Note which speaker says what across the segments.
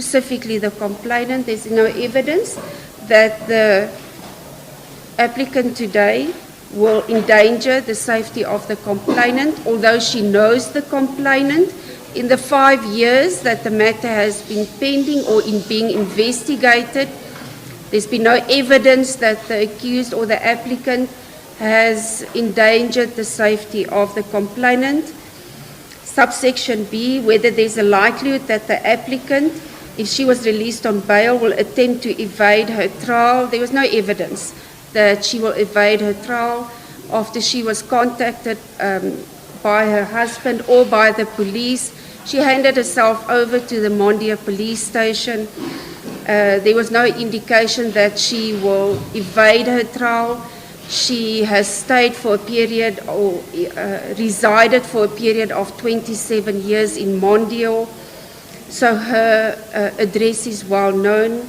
Speaker 1: specifically the complainant, there's no evidence that the applicant today will endanger the safety of the complainant, although she knows the complainant. In the 5 years that the matter has been pending or being investigated, there's been no evidence that the accused or the applicant has endangered the safety of the complainant. Subsection B, whether there's a likelihood that the applicant, if she was released on bail, will attempt to evade her trial. There was no evidence that she will evade her trial after she was contacted by her husband or by the police. She handed herself over to the Mondia police station. There was no indication that she will evade her trial. She has stayed for a period or resided for a period of 27 years in Mondia, so her address is well known.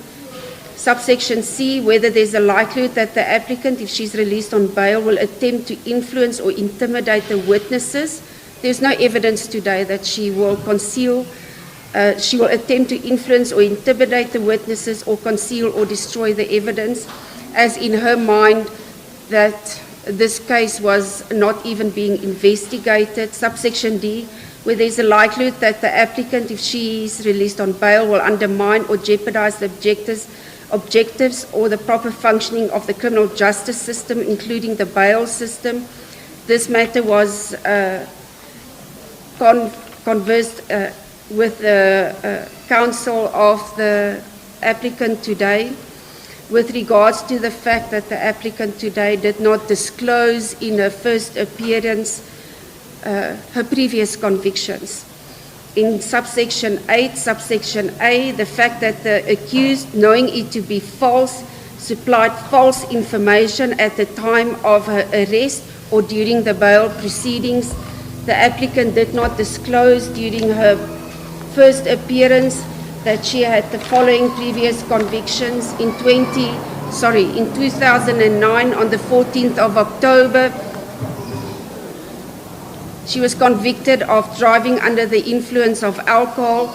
Speaker 1: Subsection C, whether there's a likelihood that the applicant, if she's released on bail, will attempt to influence or intimidate the witnesses. There's no evidence today that she will attempt to influence or intimidate the witnesses or conceal or destroy the evidence, as in her mind that this case was not even being investigated. Subsection D, where there's a likelihood that the applicant, if she is released on bail, will undermine or jeopardize the objectives or the proper functioning of the criminal justice system, including the bail system. This matter was conversed with the counsel of the applicant today with regards to the fact that the applicant today did not disclose in her first appearance her previous convictions. In subsection 8, subsection A, the fact that the accused, knowing it to be false, supplied false information at the time of her arrest or during the bail proceedings. The applicant did not disclose during her first appearance that she had the following previous convictions. In 2009, on the 14th of October, she was convicted of driving under the influence of alcohol,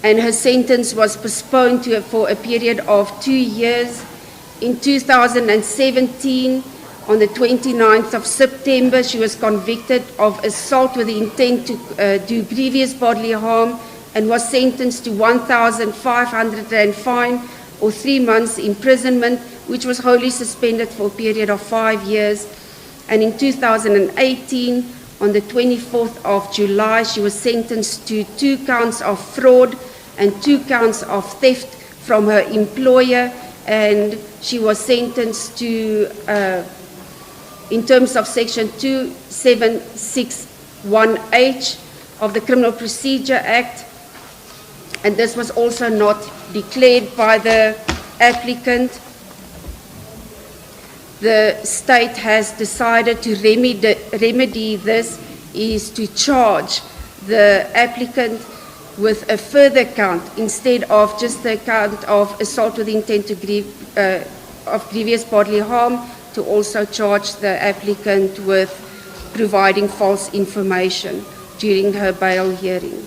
Speaker 1: and her sentence was postponed for a period of 2 years. In 2017, on the 29th of September, she was convicted of assault with the intent to do grievous bodily harm and was sentenced to 1,500 rand fine or 3 months imprisonment, which was wholly suspended for a period of 5 years. And in 2018, on the 24th of July, she was sentenced to 2 counts of fraud and 2 counts of theft from her employer, and she was sentenced to, in terms of section 2761H of the Criminal Procedure Act, and this was also not declared by the applicant. The state has decided to remedy this is to charge the applicant with a further count instead of just the count of assault with intent to of grievous bodily harm, to also charge the applicant with providing false information during her bail hearing.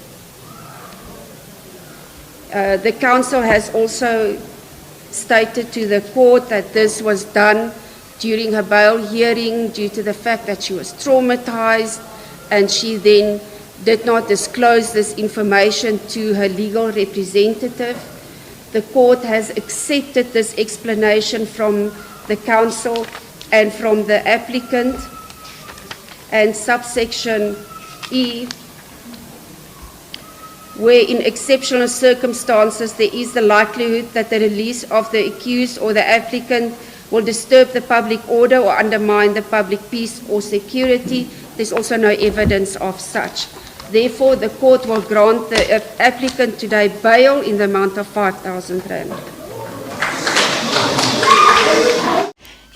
Speaker 1: The council has also stated to the court that this was done during her bail hearing due to the fact that she was traumatized, and she then did not disclose this information to her legal representative. The court has accepted this explanation from the council and from the applicant. And subsection E, where in exceptional circumstances there is the likelihood that the release of the accused or the applicant will disturb the public order or undermine the public peace or security. There's also no evidence of such. Therefore, the court will grant the applicant today bail in the amount of 5,000 rand.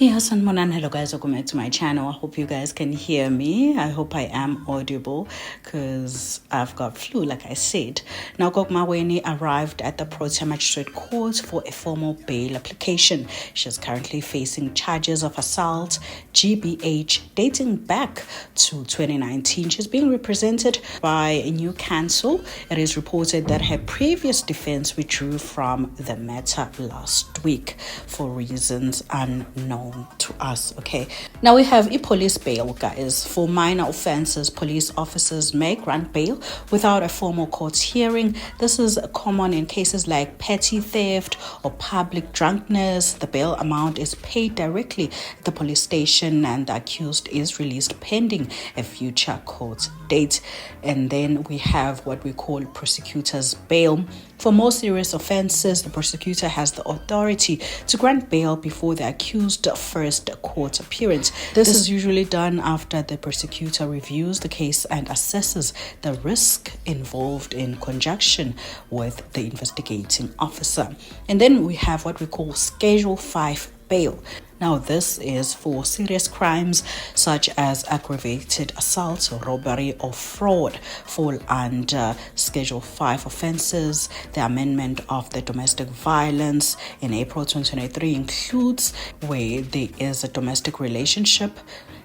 Speaker 2: Yes, and Monan, hello guys, welcome back to my channel. I hope you guys can hear me. I hope I am audible because I've got flu, like I said. Now, Maweni arrived at the Protea Magistrate Court for a formal bail application. She is currently facing charges of assault, GBH, dating back to 2019. She's being represented by a new counsel. It is reported that her previous defense withdrew from the matter last week for reasons unknown to us. Okay, now we have police bail, guys. For minor offenses, police officers may grant bail without a formal court hearing. This is common in cases like petty theft or public drunkenness. The bail amount is paid directly at the police station and the accused is released pending a future court date. And then we have what we call prosecutor's bail. For more serious offenses, the prosecutor has the authority to grant bail before the accused first court appearance. This is usually done after the prosecutor reviews the case and assesses the risk involved in conjunction with the investigating officer. And then we have what we call Schedule 5 bail. Now, this is for serious crimes such as aggravated assault, robbery, or fraud fall under Schedule 5 offenses. The amendment of the domestic violence in April 2023 includes where there is a domestic relationship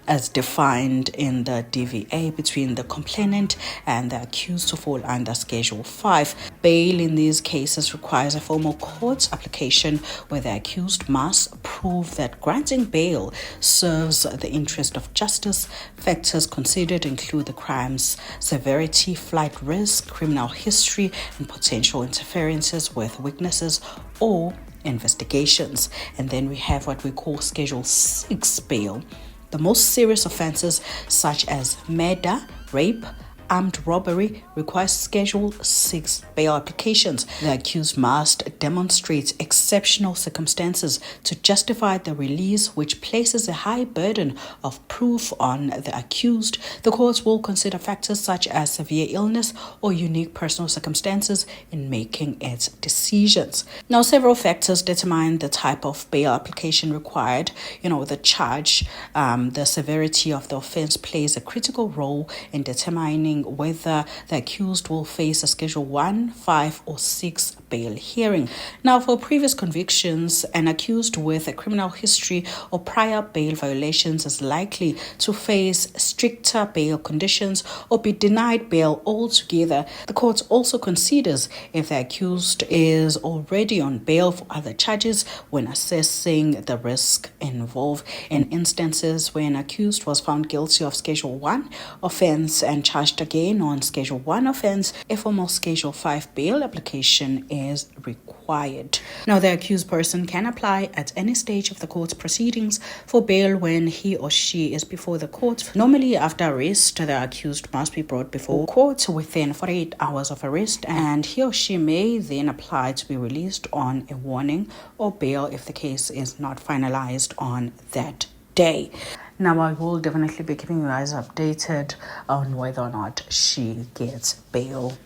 Speaker 2: as defined in the DVA between the complainant and the accused to fall under Schedule 5. Bail in these cases requires a formal court application where the accused must prove that granting bail serves the interest of justice. Factors considered include the crime's severity, flight risk, criminal history, and potential interferences with witnesses or investigations. And then we have what we call Schedule 6 bail. The most serious offenses such as murder, rape, armed robbery require Schedule 6 bail applications. The accused must demonstrate exceptional circumstances to justify the release, which places a high burden of proof on the accused. The courts will consider factors such as severe illness or unique personal circumstances in making its decisions. Now, several factors determine the type of bail application required. The charge, the severity of the offense plays a critical role in determining whether the accused will face a Schedule 1, 5, or 6 bail hearing. Now, for previous convictions, an accused with a criminal history or prior bail violations is likely to face stricter bail conditions or be denied bail altogether. The court also considers if the accused is already on bail for other charges when assessing the risk involved. In instances where an accused was found guilty of Schedule 1 offense and charged again on Schedule 1 offense, a formal Schedule 5 bail application is required. Now, the accused person can apply at any stage of the court's proceedings for bail when he or she is before the court. Normally, after arrest, the accused must be brought before court within 48 hours of arrest, and he or she may then apply to be released on a warning or bail if the case is not finalized on that day. Now, I will definitely be keeping you guys updated on whether or not she gets bail.